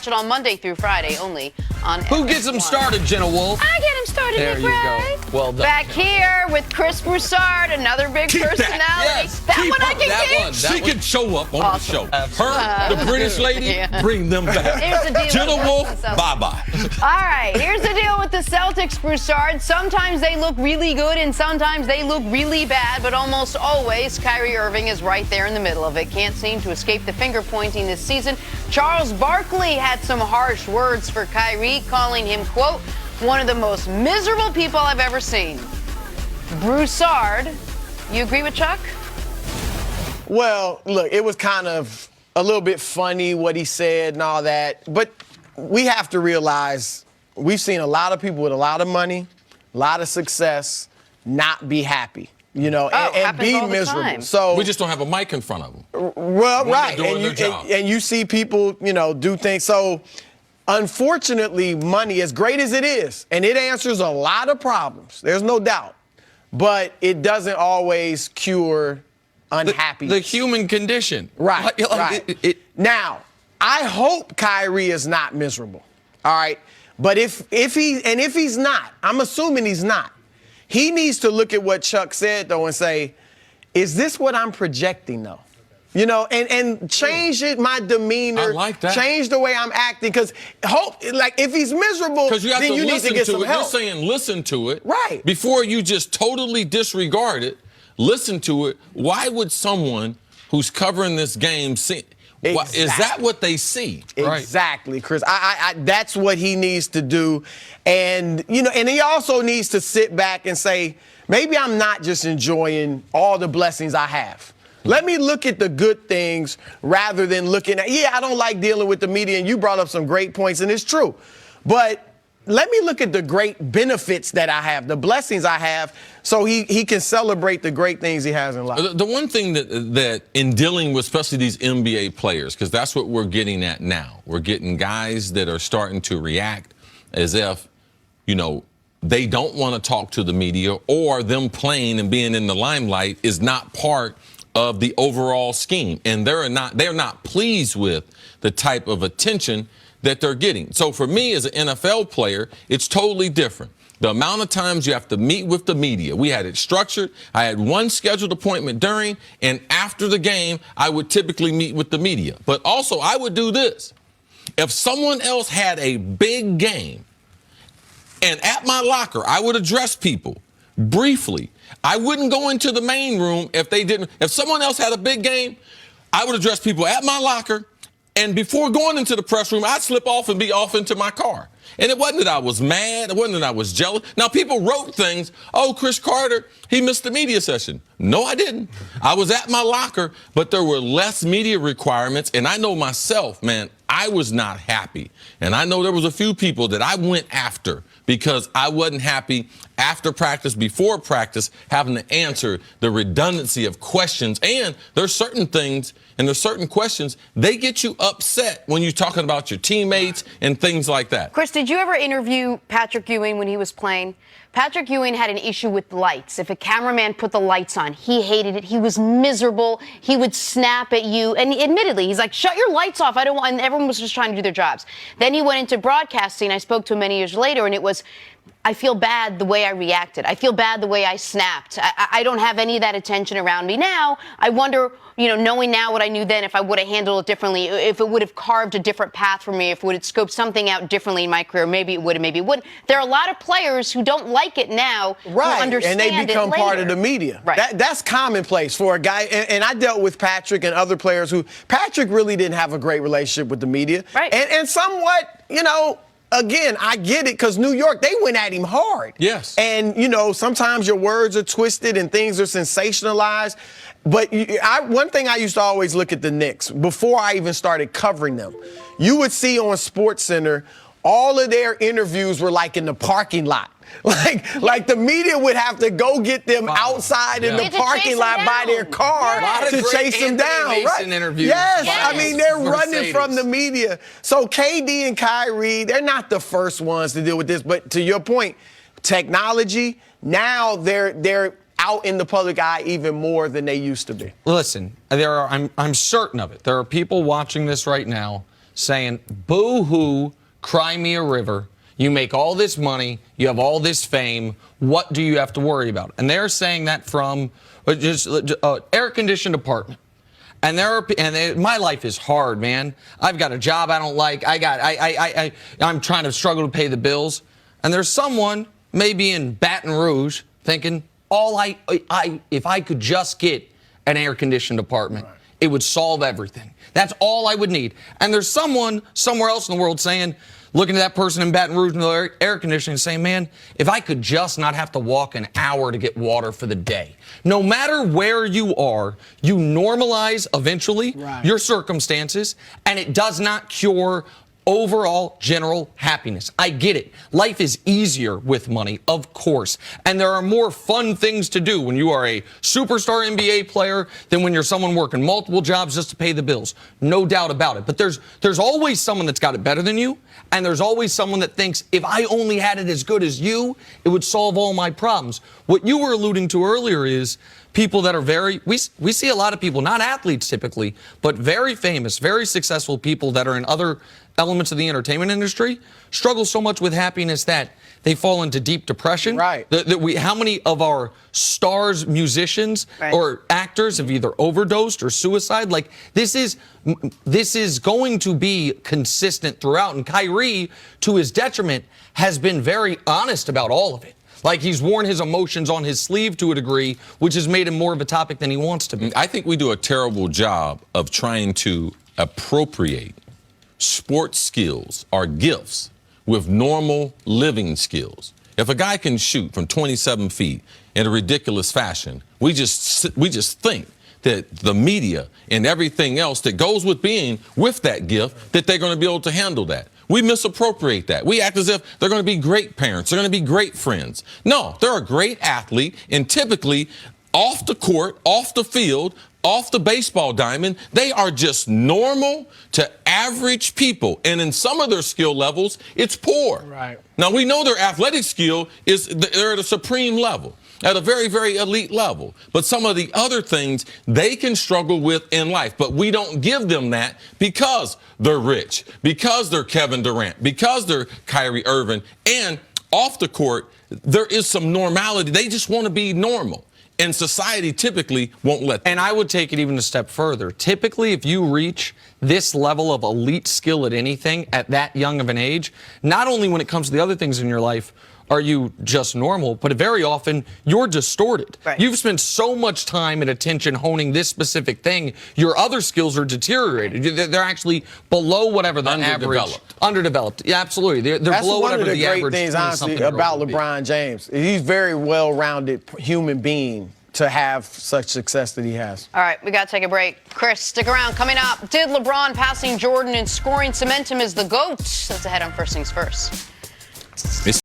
Watch it on Monday through Friday only on Who gets him started, Jenna Wolf? I get him started, There Nick you Ray. go. Well done. Back here with Chris Broussard, another big personality. Yes, that keep one I up. can That keep. one. She can show up on Awesome. the show. Her, the British lady, Yeah. bring them back. Here's the deal Jenna with Wolf, the Celtics. bye-bye. All right, here's the deal with the Celtics, Broussard. Sometimes they look really good and sometimes they look really bad, but almost always Kyrie Irving is right there in the middle of it. Can't seem to escape the finger pointing this season. Charles Barkley had some harsh words for Kyrie, calling him, quote, one of the most miserable people I've ever seen. Broussard, you agree with Chuck? Well, look, it was kind of a little bit funny what he said and all that, but we have to realize we've seen a lot of people with a lot of money, a lot of success, not be happy, you know, and be all the miserable. time. So We just don't have a mic in front of them. well, when right, they're doing their job. and you see people, you know, do things. So unfortunately, money, as great as it is, and it answers a lot of problems, there's no doubt, but it doesn't always cure unhappiness. The human condition. Right, Like, right. Now, I hope Kyrie is not miserable, all right? But if he's not, I'm assuming he's not, he needs to look at what Chuck said, though, and say, is this what I'm projecting, though? You know, and change my demeanor. I like that. Change the way I'm acting, because if he's miserable, Because you have then to you need listen to get some it. help. You're saying listen to it. Right. Before you just totally disregard it, listen to it. Why would someone who's covering this game see? Exactly. Is that what they see? Exactly, Chris. That's what he needs to do. And, you know, and he also needs to sit back and say, maybe I'm not just enjoying all the blessings I have. Let me look at the good things rather than looking at, I don't like dealing with the media, and you brought up some great points, and it's true. But let me look at the great benefits that I have, the blessings I have, so he can celebrate the great things he has in life. The one thing that in dealing with especially these NBA players, because that's what we're getting at now, we're getting guys that are starting to react as if, you know, they don't want to talk to the media, or them playing and being in the limelight is not part of the overall scheme, and they're not pleased with the type of attention that they're getting. So for me as an NFL player, it's totally different. The amount of times you have to meet with the media, we had it structured. I had one scheduled appointment during and after the game. I would typically meet with the media, but also I would do this. If someone else had a big game, and at my locker, I would address people briefly. I wouldn't go into the main room if they didn't. If someone else had a big game, I would address people at my locker. And before going into the press room, I'd slip off and be off into my car. And it wasn't that I was mad. It wasn't that I was jealous. Now, people wrote things. Oh, Chris Carter, he missed the media session. No, I didn't. I was at my locker, but there were less media requirements. And I know myself, man, I was not happy. And I know there was a few people that I went after because I wasn't happy after practice, before practice, having to answer the redundancy of questions. And there's certain things and there's certain questions, they get you upset when you're talking about your teammates and things like that. Chris, did you ever interview Patrick Ewing when he was playing? Patrick Ewing had an issue with lights. If a cameraman put the lights on, he hated it. He was miserable. He would snap at you. And admittedly, he's like, shut your lights off. I don't want, and everyone was just trying to do their jobs. Then he went into broadcasting. I spoke to him many years later, and it was, I feel bad the way I reacted. I feel bad the way I snapped. I don't have any of that attention around me now. I wonder, you know, knowing now what I knew then, if I would have handled it differently, if it would have carved a different path for me, if it would have scoped something out differently in my career, maybe it would have, maybe it wouldn't. There are a lot of players who don't like it now, right, who understand and they become it part later. of the media. Right. That's commonplace for a guy. And I dealt with Patrick and other players who, Patrick really didn't have a great relationship with the media. Right. And somewhat, you know, again, I get it, because New York, they went at him hard. Yes. And, you know, sometimes your words are twisted and things are sensationalized. But one thing I used to always look at the Knicks, before I even started covering them, you would see on SportsCenter, all of their interviews were like in the parking lot. Like the media would have to go get them outside in the parking lot by their car to chase them down. Right? Interviews. Yes, Yes. I mean, they're running Mercedes. from the media. So KD and Kyrie, they're not the first ones to deal with this. But to your point, technology, now they're out in the public eye even more than they used to be. Listen, I'm certain of it. There are people watching this right now saying, boo-hoo, cry me a river. You make all this money. You have all this fame. What do you have to worry about? And they're saying that from just air-conditioned apartment. And my life is hard, man. I've got a job I don't like. I'm trying to struggle to pay the bills. And there's someone maybe in Baton Rouge thinking, if I could just get an air-conditioned apartment, it would solve everything. That's all I would need. And there's someone somewhere else in the world saying, looking at that person in Baton Rouge in the air conditioning and saying, man, if I could just not have to walk an hour to get water for the day. No matter where you are, you normalize eventually your circumstances, and it does not cure overall general happiness. I get it. Life is easier with money, of course. And there are more fun things to do when you are a superstar NBA player than when you're someone working multiple jobs just to pay the bills. No doubt about it. But there's always someone that's got it better than you. And there's always someone that thinks, if I only had it as good as you, it would solve all my problems. What you were alluding to earlier is people that are we see a lot of people, not athletes typically, but very famous, very successful people that are in other elements of the entertainment industry struggle so much with happiness that they fall into deep depression. Right. How many of our stars, musicians, or actors have either overdosed or suicide? Like, this is going to be consistent throughout. And Kyrie, to his detriment, has been very honest about all of it. Like, he's worn his emotions on his sleeve to a degree, which has made him more of a topic than he wants to be. I think we do a terrible job of trying to appropriate sports skills or gifts with normal living skills. If a guy can shoot from 27 feet in a ridiculous fashion, we just think that the media and everything else that goes with being with that gift, that they're going to be able to handle that. We misappropriate that. We act as if they're going to be great parents. They're going to be great friends. No, they're a great athlete, and typically off the court, off the field, off the baseball diamond, they are just normal to average people. And in some of their skill levels, it's poor. Right. Now, we know their athletic skill they're at a supreme level, at a very, very elite level. But some of the other things they can struggle with in life. But we don't give them that because they're rich, because they're Kevin Durant, because they're Kyrie Irving. And off the court, there is some normality. They just want to be normal. And society typically won't let them. And I would take it even a step further. Typically, if you reach this level of elite skill at anything at that young of an age, not only when it comes to the other things in your life are you just normal, but very often you're distorted. Right. You've spent so much time and attention honing this specific thing, your other skills are deteriorated. They're actually below whatever the average. Underdeveloped. Yeah, absolutely. They're below whatever the average. That's one of the great things, honestly, about LeBron James. He's a very well-rounded human being to have such success that he has. All right, we got to take a break. Chris, stick around. Coming up, did LeBron passing Jordan in scoring cement him as the GOAT? That's ahead on First Things First.